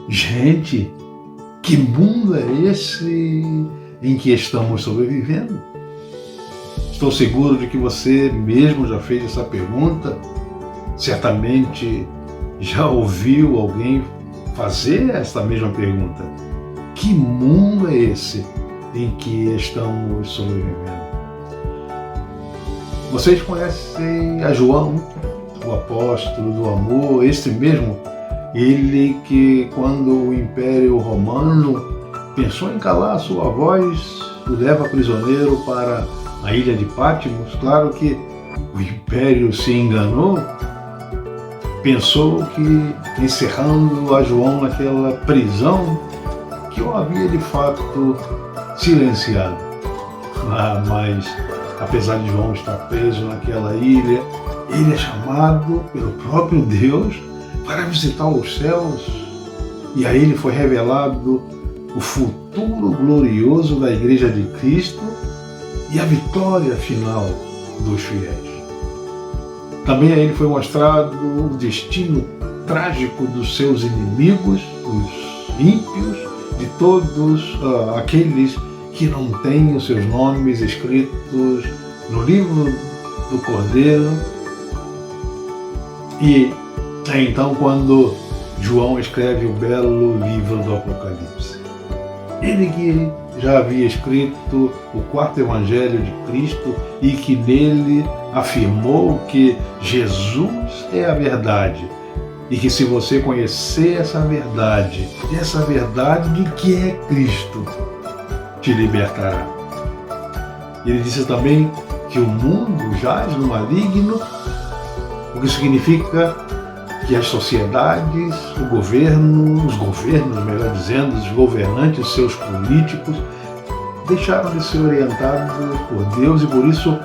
Gente, que mundo é esse em que estamos sobrevivendo? Estou seguro de que você mesmo já fez essa pergunta. Certamente já ouviu alguém fazer esta mesma pergunta. Que mundo é esse em que estamos sobrevivendo? Vocês conhecem a João, o apóstolo do amor, esse mesmo, ele que quando o Império Romano pensou em calar a sua voz, o leva prisioneiro para a ilha de Patmos. Claro que o Império se enganou, pensou que encerrando a João naquela prisão, que o havia de fato silenciado. Mas apesar de João estar preso naquela ilha, ele é chamado pelo próprio Deus para visitar os céus, e a ele foi revelado o futuro glorioso da Igreja de Cristo e a vitória final dos fiéis. Também a ele foi mostrado o destino trágico dos seus inimigos, os ímpios, de todos aqueles que não têm os seus nomes escritos no livro do Cordeiro. E é então quando João escreve o belo livro do Apocalipse. Ele que já havia escrito o quarto evangelho de Cristo e que nele afirmou que Jesus é a verdade e que se você conhecer essa verdade de que é Cristo, te libertará. Ele disse também que o mundo jaz no maligno, o que significa que as sociedades, os governos, melhor dizendo, os governantes, seus políticos, deixaram de ser orientados por Deus e por isso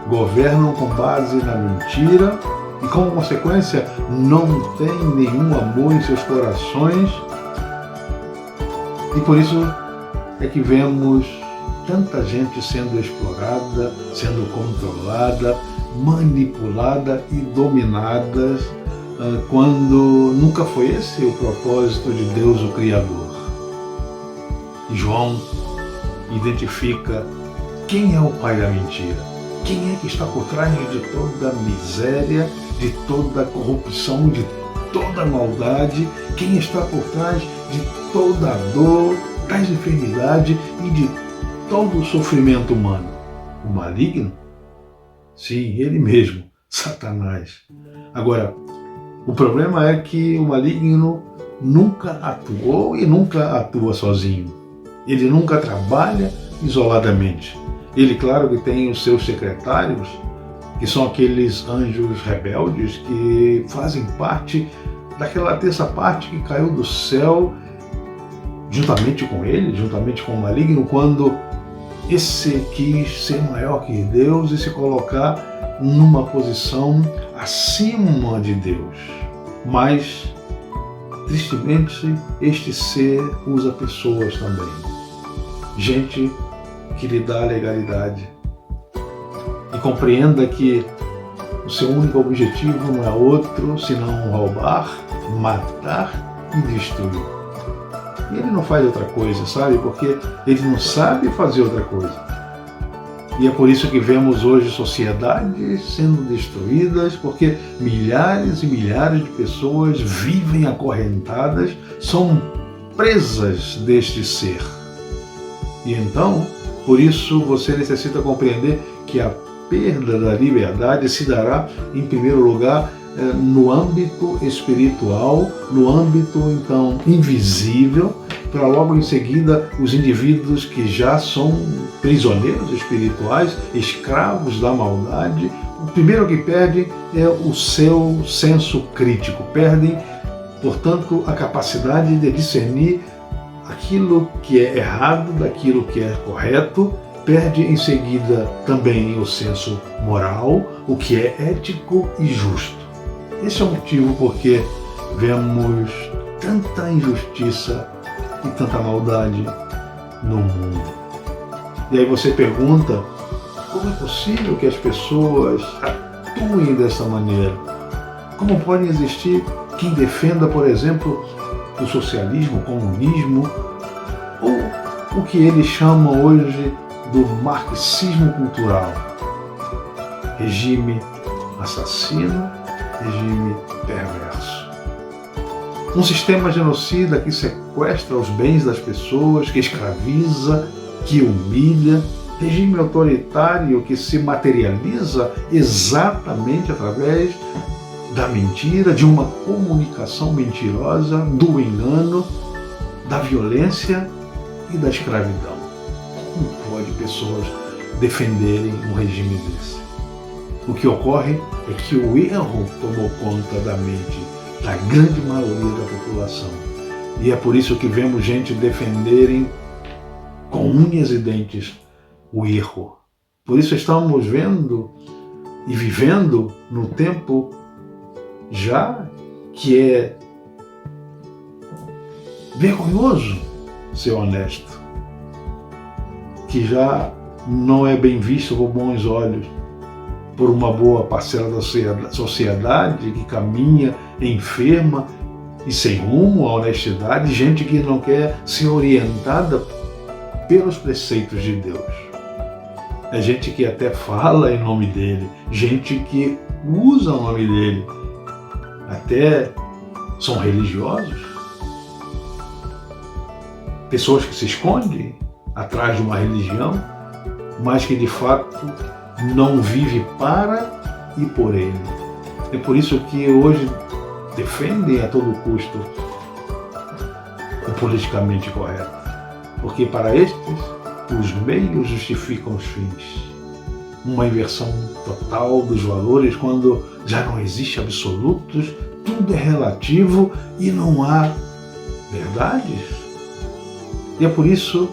governam com base na mentira e, como consequência, não têm nenhum amor em seus corações. E por isso é que vemos tanta gente sendo explorada, sendo controlada, manipulada e dominada, quando nunca foi esse o propósito de Deus, o Criador. E João identifica quem é o pai da mentira, quem é que está por trás de toda a miséria, de toda a corrupção, de toda a maldade, quem está por trás de toda a dor, das enfermidades e de todo o sofrimento humano. O maligno? Sim, ele mesmo, Satanás. Agora, o problema é que o maligno nunca atuou e nunca atua sozinho. Ele nunca trabalha isoladamente. Ele, claro, que tem os seus secretários, que são aqueles anjos rebeldes que fazem parte daquela terça parte que caiu do céu juntamente com ele, juntamente com o maligno, quando esse quis ser maior que Deus e se colocar numa posição acima de Deus. Mas, tristemente, este ser usa pessoas também. Gente que lhe dá legalidade. E compreenda que o seu único objetivo não é outro senão roubar, matar e destruir. E ele não faz outra coisa, sabe? Porque ele não sabe fazer outra coisa. E é por isso que vemos hoje sociedades sendo destruídas, porque milhares e milhares de pessoas vivem acorrentadas, são presas deste ser. E então, por isso, você necessita compreender que a perda da liberdade se dará, em primeiro lugar, no âmbito espiritual, no âmbito, então, invisível, para logo em seguida os indivíduos que já são prisioneiros espirituais, escravos da maldade, o primeiro que perdem é o seu senso crítico, perdem, portanto, a capacidade de discernir aquilo que é errado daquilo que é correto, perde em seguida também o senso moral, o que é ético e justo. Esse é o motivo porque vemos tanta injustiça e tanta maldade no mundo. E aí você pergunta, como é possível que as pessoas atuem dessa maneira? Como pode existir quem defenda, por exemplo, do socialismo, comunismo, ou o que eles chamam hoje do marxismo cultural. Regime assassino, regime perverso. Um sistema genocida que sequestra os bens das pessoas, que escraviza, que humilha. Regime autoritário que se materializa exatamente através da mentira, de uma comunicação mentirosa, do engano, da violência e da escravidão. Como pode pessoas defenderem um regime desse? O que ocorre é que o erro tomou conta da mente da grande maioria da população. E é por isso que vemos gente defenderem com unhas e dentes o erro. Por isso estamos vendo e vivendo no tempo já que é vergonhoso ser honesto, que já não é bem visto com bons olhos por uma boa parcela da sociedade que caminha enferma e sem rumo à honestidade, gente que não quer ser orientada pelos preceitos de Deus. É gente que até fala em nome dele, gente que usa o nome dele, até são religiosos, pessoas que se escondem atrás de uma religião, mas que de fato não vive para e por ele. É por isso que hoje defendem a todo custo o politicamente correto, porque para estes os meios justificam os fins. Uma inversão total dos valores quando já não existe absolutos, tudo é relativo e não há verdades. E é por isso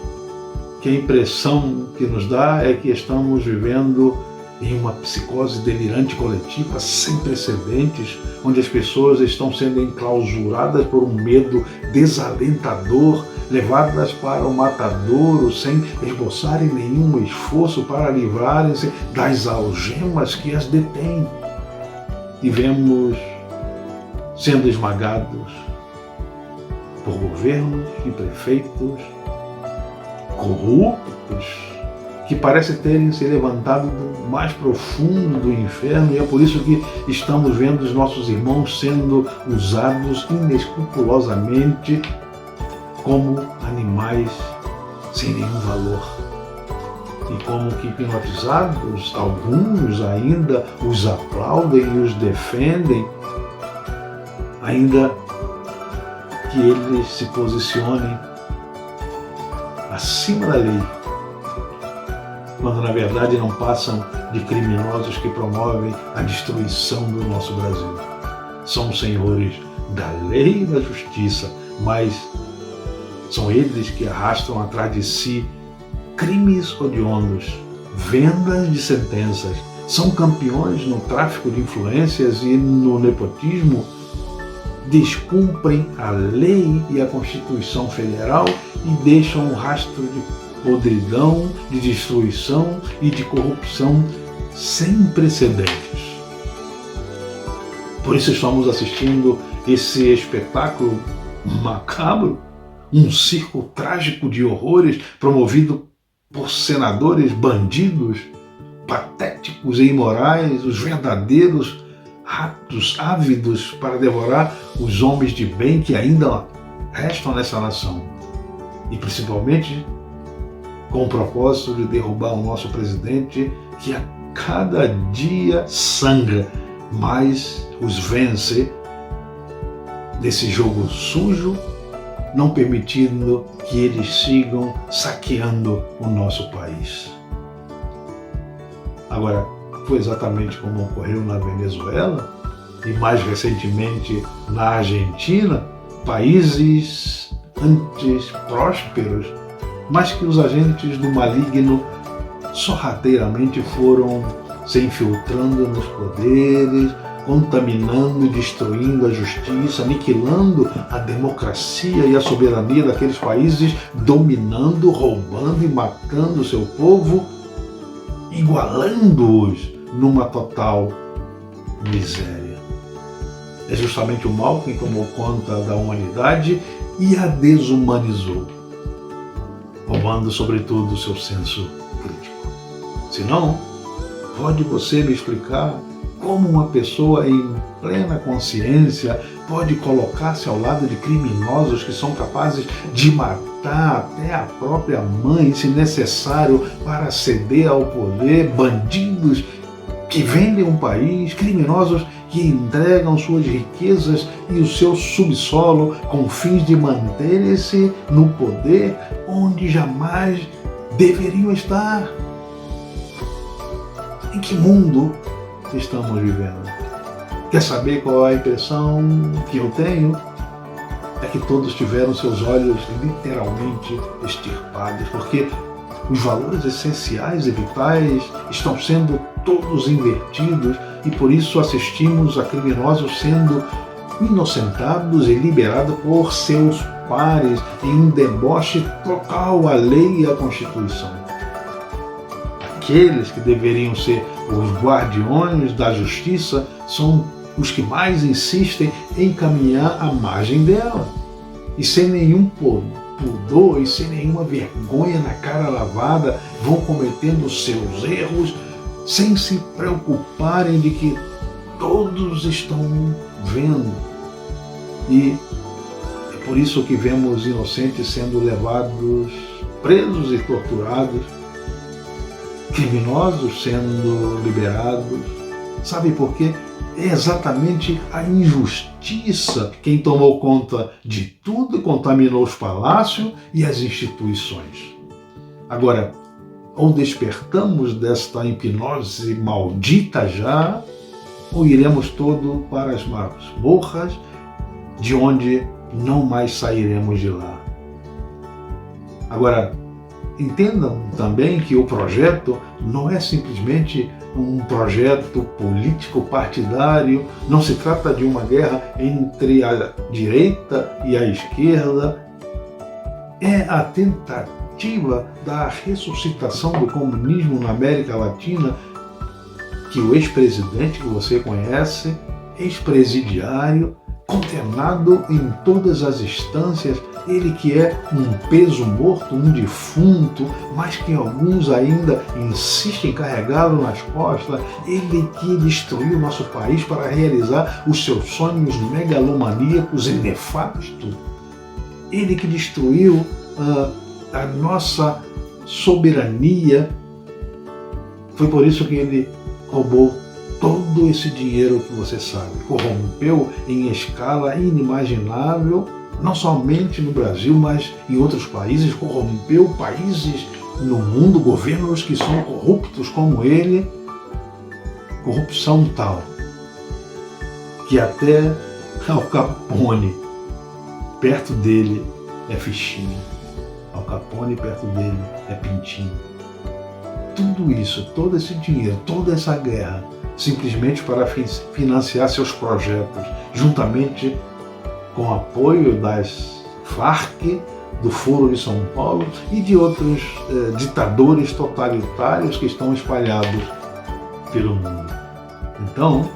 que a impressão que nos dá é que estamos vivendo em uma psicose delirante coletiva sem precedentes, onde as pessoas estão sendo enclausuradas por um medo desalentador, levadas para o matadouro sem esboçarem nenhum esforço para livrarem-se das algemas que as detêm. E vemos sendo esmagados por governos e prefeitos corruptos que parecem terem se levantado do mais profundo do inferno, e é por isso que estamos vendo os nossos irmãos sendo usados inescrupulosamente como animais sem nenhum valor. E como que hipnotizados, alguns ainda os aplaudem e os defendem, ainda que eles se posicionem acima da lei, quando na verdade não passam de criminosos que promovem a destruição do nosso Brasil. São senhores da lei e da justiça, mas são eles que arrastam atrás de si crimes odiondos, vendas de sentenças, são campeões no tráfico de influências e no nepotismo, descumprem a lei e a Constituição Federal e deixam um rastro de podridão, de destruição e de corrupção sem precedentes. Por isso estamos assistindo esse espetáculo macabro, um circo trágico de horrores promovido por senadores bandidos, patéticos e imorais, os verdadeiros ratos ávidos para devorar os homens de bem que ainda restam nessa nação. E principalmente com o propósito de derrubar o nosso presidente, que a cada dia sangra, mas os vence nesse jogo sujo, não permitindo que eles sigam saqueando o nosso país. Agora, foi exatamente como ocorreu na Venezuela e mais recentemente na Argentina, países antes prósperos, mas que os agentes do maligno sorrateiramente foram se infiltrando nos poderes, contaminando e destruindo a justiça, aniquilando a democracia e a soberania daqueles países, dominando, roubando e matando o seu povo, igualando-os numa total miséria. É justamente o mal quem tomou conta da humanidade e a desumanizou, roubando sobretudo o seu senso crítico. Se não, pode você me explicar como uma pessoa em plena consciência pode colocar-se ao lado de criminosos que são capazes de matar até a própria mãe, se necessário, para ceder ao poder, bandidos que vendem um país, criminosos que entregam suas riquezas e o seu subsolo com fins de manterem-se no poder onde jamais deveriam estar? Em que mundo estamos vivendo? Quer saber qual é a impressão que eu tenho? É que todos tiveram seus olhos literalmente extirpados, porque os valores essenciais e vitais estão sendo todos invertidos e por isso assistimos a criminosos sendo inocentados e liberados por seus pares em um deboche total à lei e à Constituição. Aqueles que deveriam ser os guardiões da justiça são os que mais insistem em caminhar à margem dela e sem nenhum pudor e sem nenhuma vergonha na cara lavada vão cometendo seus erros sem se preocuparem de que todos estão vendo. E é por isso que vemos inocentes sendo levados presos e torturados, criminosos sendo liberados. Sabe por quê? É exatamente a injustiça quem tomou conta de tudo e contaminou os palácios e as instituições. Agora, ou despertamos desta hipnose maldita já, ou iremos todo para as masmorras, de onde não mais sairemos de lá. Agora, entendam também que o projeto não é simplesmente um projeto político partidário, não se trata de uma guerra entre a direita e a esquerda, é a tentativa da ressuscitação do comunismo na América Latina, que o ex-presidente que você conhece, ex-presidiário, condenado em todas as instâncias, ele que é um peso morto, um defunto, mas que alguns ainda insistem em carregá-lo nas costas, ele que destruiu nosso país para realizar os seus sonhos megalomaníacos e nefastos, ele que destruiu a nossa soberania. Foi por isso que ele roubou todo esse dinheiro que você sabe, corrompeu em escala inimaginável, não somente no Brasil, mas em outros países, corrompeu países no mundo, governos que são corruptos como ele, corrupção tal, que até Al Capone, perto dele, é fichinha, Al Capone, perto dele, é pintinho. Tudo isso, todo esse dinheiro, toda essa guerra, simplesmente para financiar seus projetos, juntamente com apoio das Farc, do Foro de São Paulo e de outros ditadores totalitários que estão espalhados pelo mundo. Então,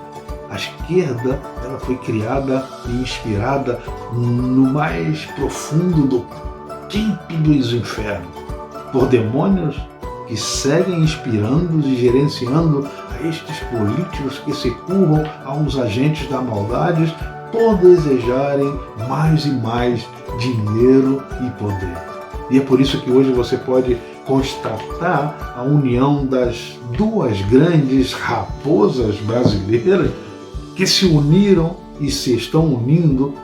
a esquerda ela foi criada e inspirada no mais profundo do quimpe dos infernos, por demônios que seguem inspirando e gerenciando a estes políticos que se curvam aos agentes da maldade por desejarem mais e mais dinheiro e poder. E é por isso que hoje você pode constatar a união das duas grandes raposas brasileiras que se uniram e se estão unindo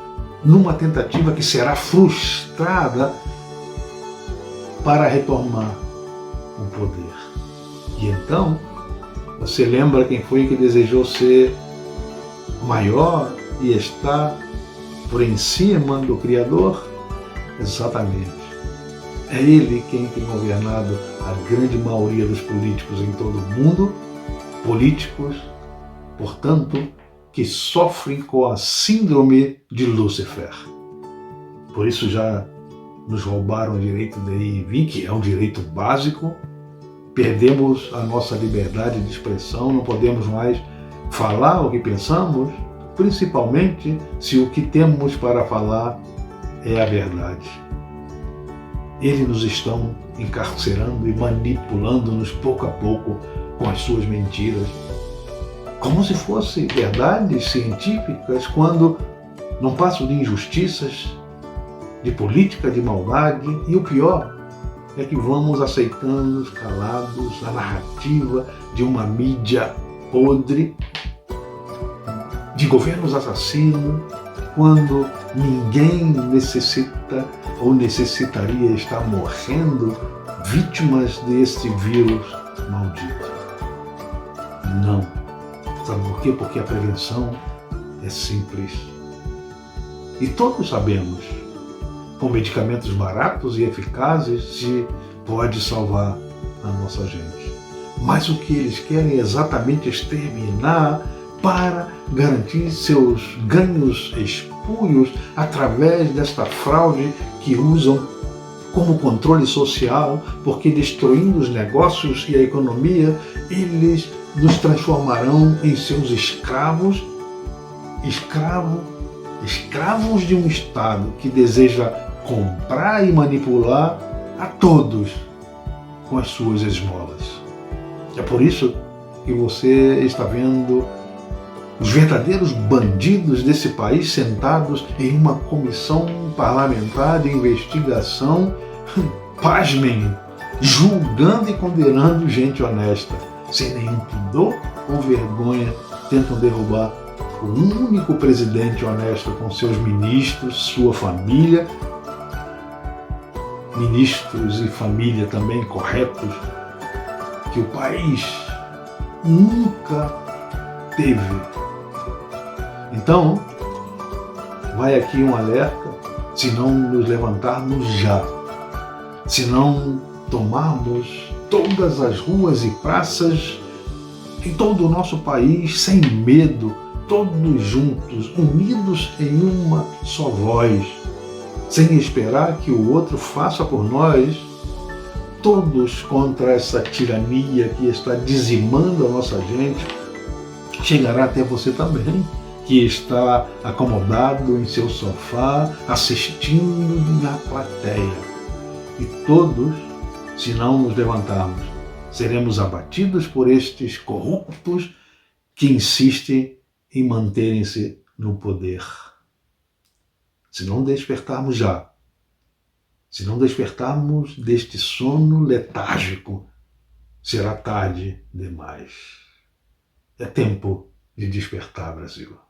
numa tentativa que será frustrada para retomar o poder. E então, você lembra quem foi que desejou ser maior e está por em cima do Criador? Exatamente. É ele quem tem governado a grande maioria dos políticos em todo o mundo, políticos, portanto, que sofrem com a síndrome de Lúcifer. Por isso já nos roubaram o direito de ir e vir, que é um direito básico, perdemos a nossa liberdade de expressão, não podemos mais falar o que pensamos, principalmente se o que temos para falar é a verdade. Eles nos estão encarcerando e manipulando-nos pouco a pouco com as suas mentiras, como se fossem verdades científicas, quando não passam de injustiças, de política de maldade, e o pior é que vamos aceitando calados a narrativa de uma mídia podre, de governos assassinos, quando ninguém necessita ou necessitaria estar morrendo vítimas desse vírus maldito. Não. Sabe por quê? Porque a prevenção é simples. E todos sabemos, com medicamentos baratos e eficazes, se pode salvar a nossa gente. Mas o que eles querem é exatamente exterminar para garantir seus ganhos espúrios através desta fraude que usam como controle social, porque destruindo os negócios e a economia, eles nos transformarão em seus escravos, escravos de um Estado que deseja comprar e manipular a todos com as suas esmolas. É por isso que você está vendo os verdadeiros bandidos desse país sentados em uma comissão parlamentar de investigação, pasmem, julgando e condenando gente honesta, sem nenhum pudor ou vergonha, tentam derrubar o único presidente honesto com seus ministros, sua família, ministros e família também corretos, que o país nunca teve. Então, vai aqui um alerta: se não nos levantarmos já, se não tomarmos todas as ruas e praças em todo o nosso país, sem medo, todos juntos, unidos em uma só voz, sem esperar que o outro faça por nós, todos contra essa tirania que está dizimando a nossa gente, chegará até você também, que está acomodado em seu sofá, assistindo na plateia. E todos, se não nos levantarmos, seremos abatidos por estes corruptos que insistem em manterem-se no poder. Se não despertarmos já, se não despertarmos deste sono letárgico, será tarde demais. É tempo de despertar, Brasil.